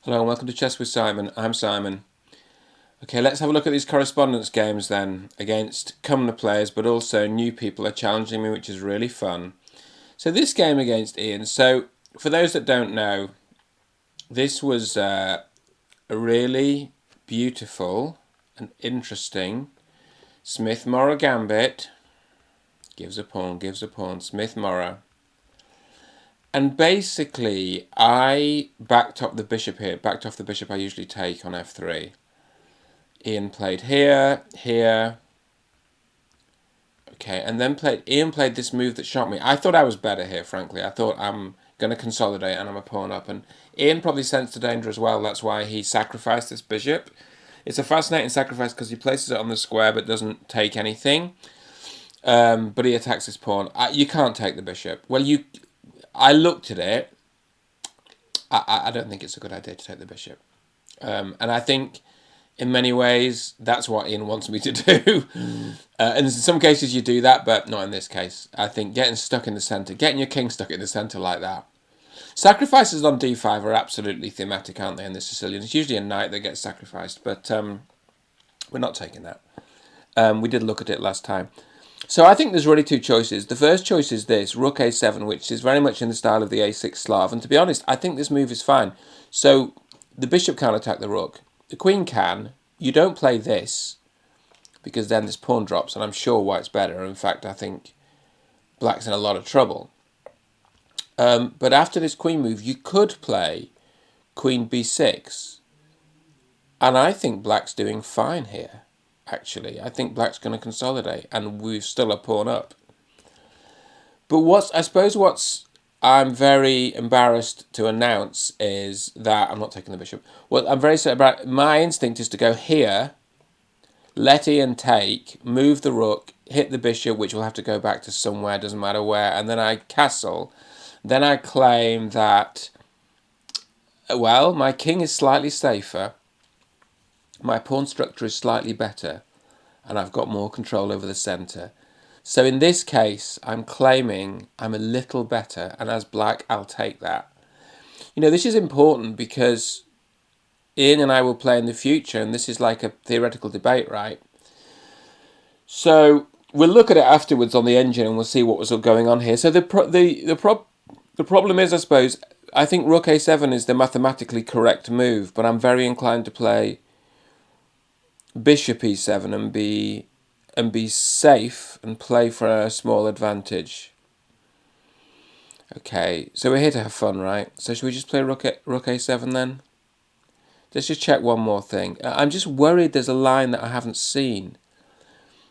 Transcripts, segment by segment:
Hello and welcome to Chess with Simon. I'm Simon. Okay, let's have a look at these correspondence games then, against commoner players, but also new people are challenging me, which is really fun. So this game against Ian, so for those that don't know, this was a really beautiful and interesting Smith-Morra gambit. Gives a pawn, Smith-Morra. And basically, I backed up the bishop here, backed off the bishop I usually take on f3. Ian played here, here. Okay, and then Ian played this move that shot me. I thought I was better here, frankly. I thought I'm going to consolidate and I'm a pawn up. And Ian probably sensed the danger as well. That's why he sacrificed this bishop. It's a fascinating sacrifice because he places it on the square but doesn't take anything. But he attacks his pawn. You can't take the bishop. Well, I looked at it. I don't think it's a good idea to take the bishop. And I think in many ways, that's what Ian wants me to do. And in some cases you do that, but not in this case. I think getting stuck in the centre, getting your king stuck in the centre like that. Sacrifices on d5 are absolutely thematic, aren't they, in the Sicilian? It's usually a knight that gets sacrificed, but we're not taking that. We did look at it last time. So I think there's really two choices. The first choice is this, rook a7, which is very much in the style of the a6 Slav. And to be honest, I think this move is fine. So the bishop can't attack the rook. The queen can. You don't play this because then this pawn drops, and I'm sure white's better. In fact, I think black's in a lot of trouble. But after this queen move, you could play queen b6. And I think black's doing fine here, actually. I think black's going to consolidate, and we've still a pawn up. But I suppose what's I'm very embarrassed to announce is that I'm not taking the bishop. What I'm very sad about, my instinct is to go here, let Ian take, move the rook, hit the bishop, which will have to go back to somewhere, doesn't matter where, and then I castle. Then I claim that, well, my king is slightly safer, my pawn structure is slightly better, and I've got more control over the centre. So in this case, I'm claiming I'm a little better, and as black, I'll take that. You know, this is important because Ian and I will play in the future, and this is like a theoretical debate, right? So we'll look at it afterwards on the engine, and we'll see what was going on here. So the problem is, I suppose, I think rook a7 is the mathematically correct move, but I'm very inclined to play bishop e7 and be safe and play for a small advantage. Okay, so we're here to have fun, right? So should we just play rook a7 then? Let's just check one more thing. I'm just worried there's a line that I haven't seen.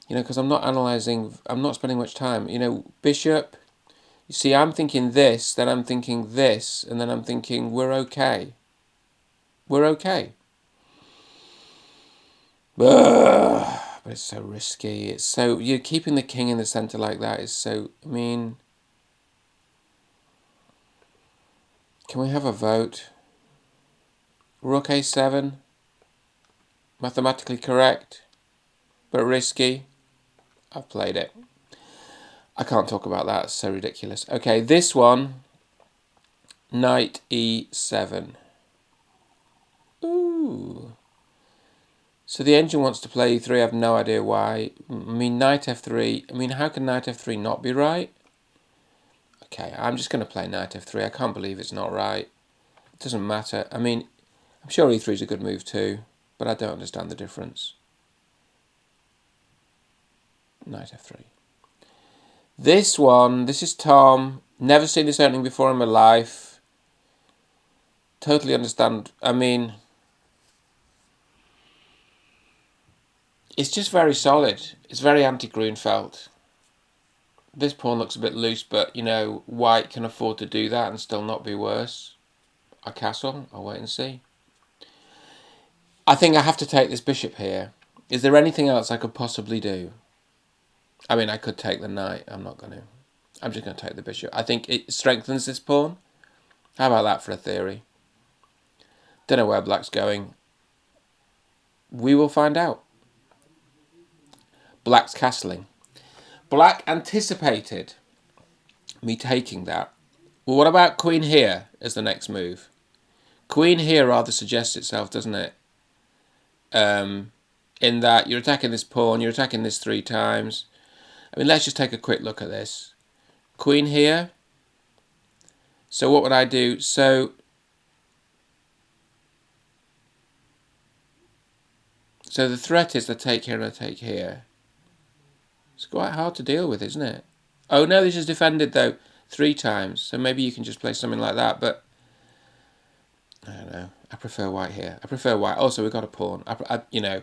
You know, because I'm not analysing, I'm not spending much time. You know, bishop, you see, I'm thinking this, then I'm thinking this, and then I'm thinking we're okay. We're okay. Ugh. But it's so risky. It's so, you're keeping the king in the centre like that is so, I mean, can we have a vote? Rook a7, mathematically correct, but risky. I've played it. I can't talk about that, it's so ridiculous. Okay, this one, knight e7. Ooh. So the engine wants to play e3, I have no idea why. I mean, knight f3, I mean, how can knight f3 not be right? Okay, I'm just going to play knight f3, I can't believe it's not right. It doesn't matter, I mean, I'm sure e3 is a good move too, but I don't understand the difference. Knight f3. This one, this is Tom, never seen this opening before in my life. Totally understand, I mean, it's just very solid. It's very anti-Grunfeld. This pawn looks a bit loose, but, you know, white can afford to do that and still not be worse. A castle, I'll wait and see. I think I have to take this bishop here. Is there anything else I could possibly do? I mean, I could take the knight. I'm not going to. I'm just going to take the bishop. I think it strengthens this pawn. How about that for a theory? Don't know where black's going. We will find out. Black's castling. Black anticipated me taking that. Well, what about queen here as the next move? Queen here rather suggests itself, doesn't it? In that you're attacking this pawn, you're attacking this 3 times. I mean, let's just take a quick look at this. Queen here. So what would I do? So the threat is I take here and I take here. It's quite hard to deal with, isn't it? Oh no, this is defended though 3 times. So maybe you can just play something like that, but I don't know. I prefer white here. I prefer white. Also, we've got a pawn. You know,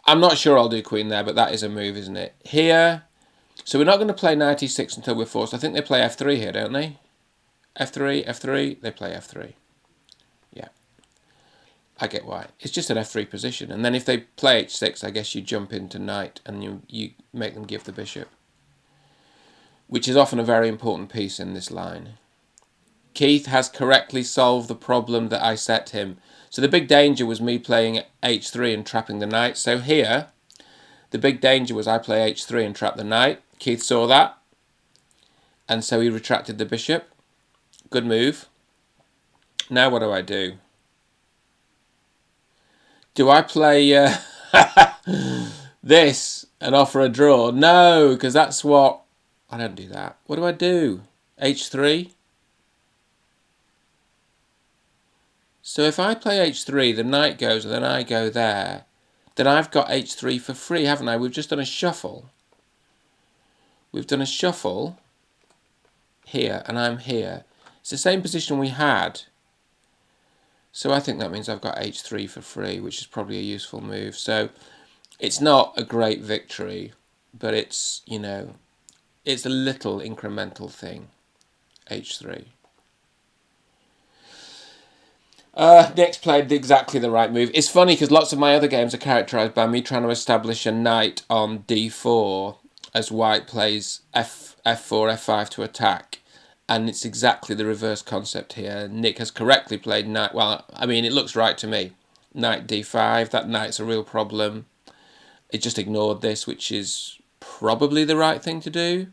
I'm not sure I'll do queen there, but that is a move, isn't it? Here, so we're not going to play knight e6 until we're forced. I think they play f3 here, don't they? f3, f3, they play f3. Yeah, I get why. It's just an f3 position. And then if they play h6, I guess you jump into knight and you make them give the bishop, which is often a very important piece in this line. Keith has correctly solved the problem that I set him. So the big danger was me playing h3 and trapping the knight. So here, the big danger was I play h3 and trap the knight. Keith saw that, and so he retracted the bishop. Good move. Now what do I do? Do I play this and offer a draw? No, because that's what... I don't do that. What do I do? h3? So if I play h3, the knight goes and then I go there, then I've got h3 for free, haven't I? We've just done a shuffle. We've done a shuffle here and I'm here. It's the same position we had. So I think that means I've got h3 for free, which is probably a useful move. So it's not a great victory, but it's, you know, it's a little incremental thing. h3. Nick's played exactly the right move. It's funny because lots of my other games are characterised by me trying to establish a knight on d4 as white plays f4, f5 to attack. And it's exactly the reverse concept here. Nick has correctly played knight. Well, I mean, it looks right to me. Knight d5, that knight's a real problem. It just ignored this, which is probably the right thing to do.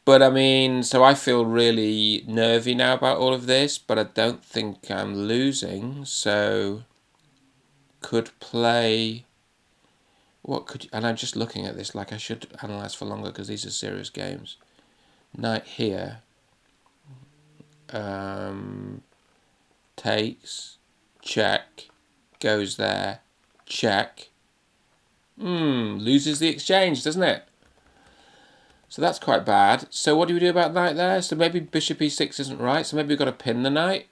But I mean, so I feel really nervy now about all of this, but I don't think I'm losing. So could play... What could... And I'm just looking at this like I should analyse for longer because these are serious games. Knight here. Takes. Check. Goes there. Check. Loses the exchange, doesn't it? So that's quite bad. So what do we do about knight there? So maybe bishop e6 isn't right. So maybe we've got to pin the knight.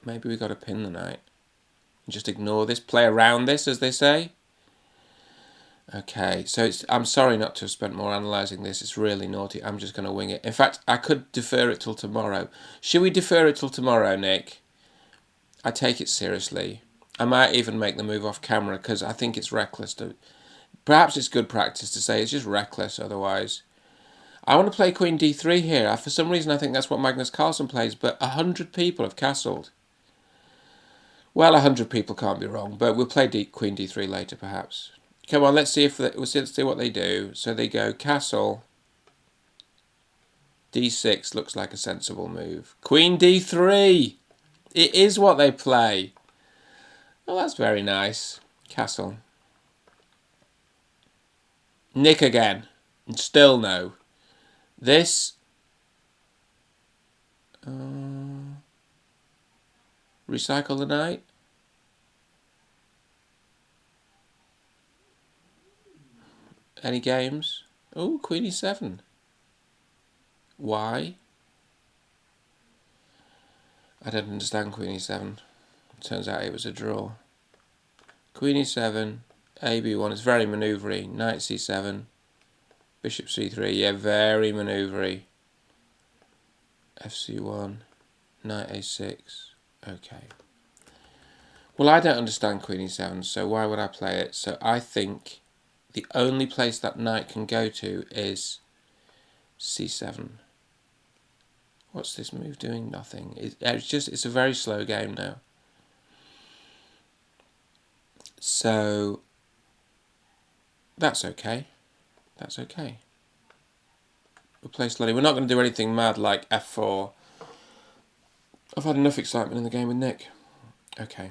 Maybe we've got to pin the knight. And just ignore this. Play around this, as they say. Okay, so I'm sorry not to have spent more analysing this. It's really naughty. I'm just going to wing it. In fact, I could defer it till tomorrow. Should we defer it till tomorrow, Nick? I take it seriously. I might even make the move off camera because I think it's reckless to... Perhaps it's good practice to say it's just reckless otherwise. I want to play Queen d3 here. For some reason I think that's what Magnus Carlsen plays, but 100 people have castled. Well, 100 people can't be wrong, but we'll play Queen d3 later perhaps. Come on, let's see let's see what they do. So they go castle. d6 looks like a sensible move. Queen d3! It is what they play. Oh, that's very nice. Castle. Nick again. And still no. This. Recycle the knight. Any games? Oh, Queen e7. Why? I don't understand Queen e7. Turns out it was a draw. Queen e7. AB1 is very manoeuvry. Knight c7. Bishop c3. Yeah, very manoeuvry. fc1. Knight a6. Okay. Well, I don't understand Queen e7, so why would I play it? So I think the only place that knight can go to is c7. What's this move doing? Nothing. It's a very slow game now. So that's okay. That's okay. We'll play slowly. We're not going to do anything mad like f4 I've had enough excitement in the game with Nick. Okay.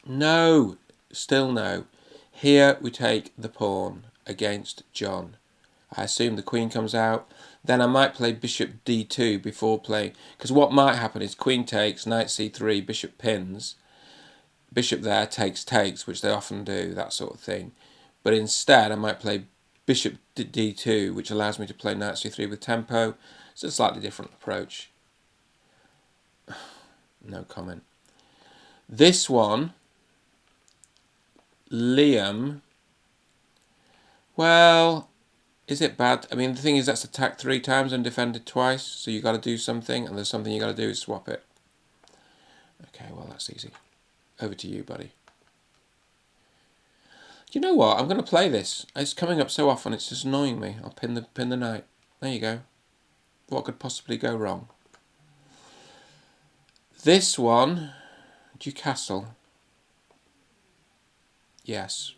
No. Still no. Here we take the pawn against John. I assume the queen comes out. Then I might play bishop d2 before playing... Because what might happen is queen takes, knight c3, bishop pins. Bishop there takes, which they often do, that sort of thing. But instead I might play bishop d2, which allows me to play knight c3 with tempo. It's a slightly different approach. No comment. This one, Liam, well, is it bad? I mean, the thing is that's attacked 3 times and defended twice, so you got to do something, and there's something you got to do is swap it. Okay, well, that's easy. Over to you, buddy. You know what? I'm going to play this. It's coming up so often, it's just annoying me. I'll pin the knight. There you go. What could possibly go wrong? This one, Duke Castle. Yes.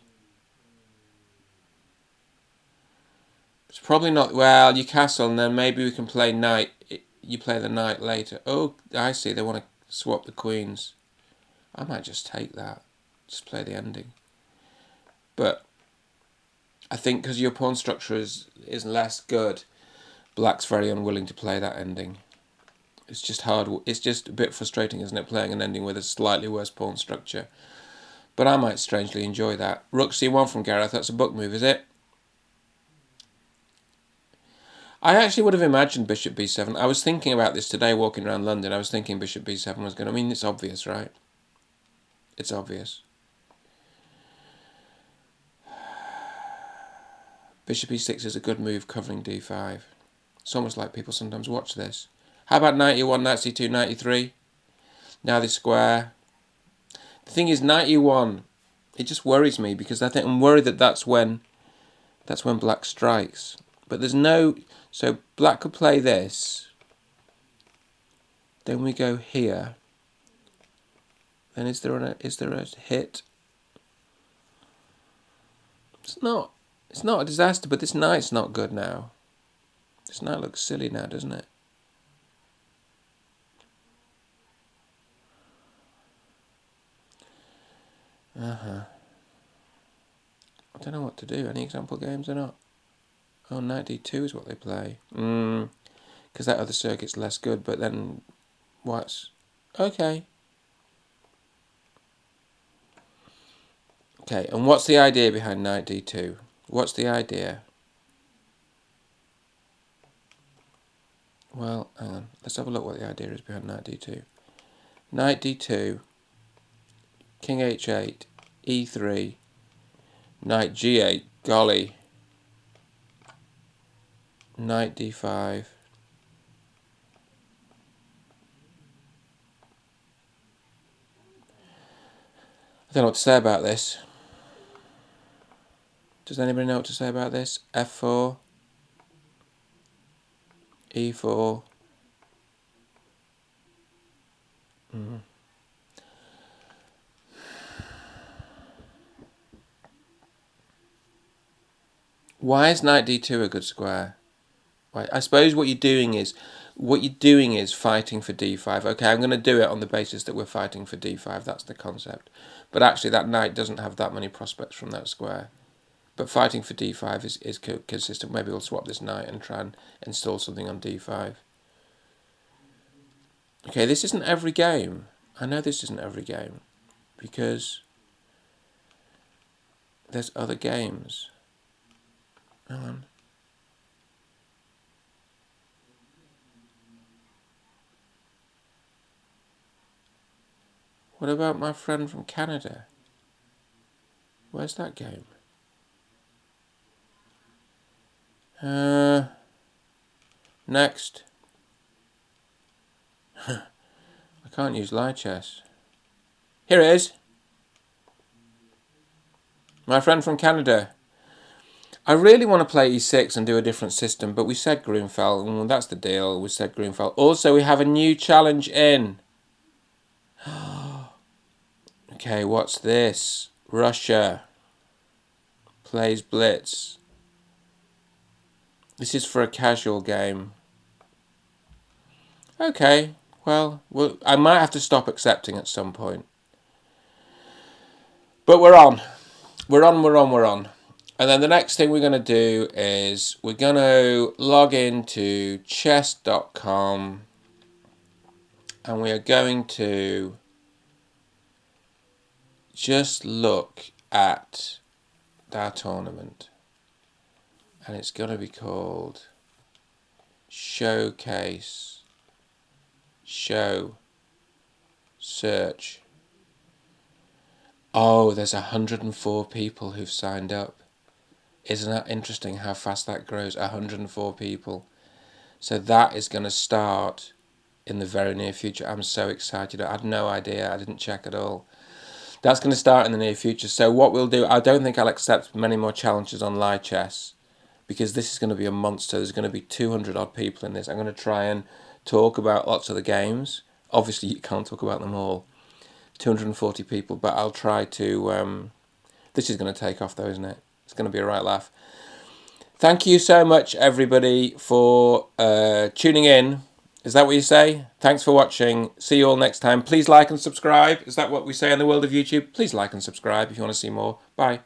It's probably not... Well, you castle, and then maybe we can play knight. You play the knight later. Oh, I see. They want to swap the queens. I might just take that. Just play the ending. But I think because your pawn structure is less good, Black's very unwilling to play that ending. It's just hard. It's just a bit frustrating, isn't it, playing an ending with a slightly worse pawn structure. But I might strangely enjoy that. Rook c1 from Gareth. That's a book move, is it? I actually would have imagined bishop b7. I was thinking about this today walking around London. I was thinking bishop b7 was going to... I mean, it's obvious, right? It's obvious. Bishop e6 is a good move covering d5. It's almost like people sometimes watch this. How about knight e1, knight c2, knight e3? Now they square. The thing is, knight e1, it just worries me because I'm worried that that's when Black strikes. But there's no... So Black could play this. Then we go here. Then is there a hit? It's not a disaster, but this knight's not good now. This knight looks silly now, doesn't it? I don't know what to do. Any example games or not? Oh, knight d2 is what they play. Because that other circuit's less good, but then what's... Okay. Okay, and what's the idea behind knight d2? What's the idea? Well, hang on. Let's have a look what the idea is behind knight d2. Knight d2, king h8, e3, knight g8, golly, knight d5. I don't know what to say about this. Does anybody know what to say about this? f4, e4. Why is knight d2 a good square? Right, I suppose what you're doing is fighting for d5. Okay, I'm going to do it on the basis that we're fighting for d5. That's the concept. But actually, that knight doesn't have that many prospects from that square. But fighting for d5 is consistent. Maybe we'll swap this knight and try and install something on d5. Okay, this isn't every game. I know this isn't every game because there's other games. Hang on. What about my friend from Canada? Where's that game? Next. I can't use live chess. Here it is. My friend from Canada. I really want to play e6 and do a different system, but we said Grunfeld, and that's the deal. We said Grunfeld. Also, we have a new challenge in. Okay, what's this? Russia plays Blitz. This is for a casual game. Okay, well, I might have to stop accepting at some point. But we're on. We're on. And then the next thing we're going to do is we're going to log into chess.com and we are going to just look at that tournament. And it's going to be called Showcase, Show, Search. Oh, there's 104 people who've signed up. Isn't that interesting how fast that grows? 104 people. So that is going to start in the very near future. I'm so excited. I had no idea. I didn't check at all. That's going to start in the near future. So what we'll do, I don't think I'll accept many more challenges on live chess because this is going to be a monster. There's going to be 200 odd people in this. I'm going to try and talk about lots of the games. Obviously, you can't talk about them all. 240 people, but I'll try to... this is going to take off though, isn't it? It's going to be a right laugh. Thank you so much, everybody, for tuning in. Is that what you say? Thanks for watching. See you all next time. Please like and subscribe. Is that what we say in the world of YouTube? Please like and subscribe if you want to see more. Bye.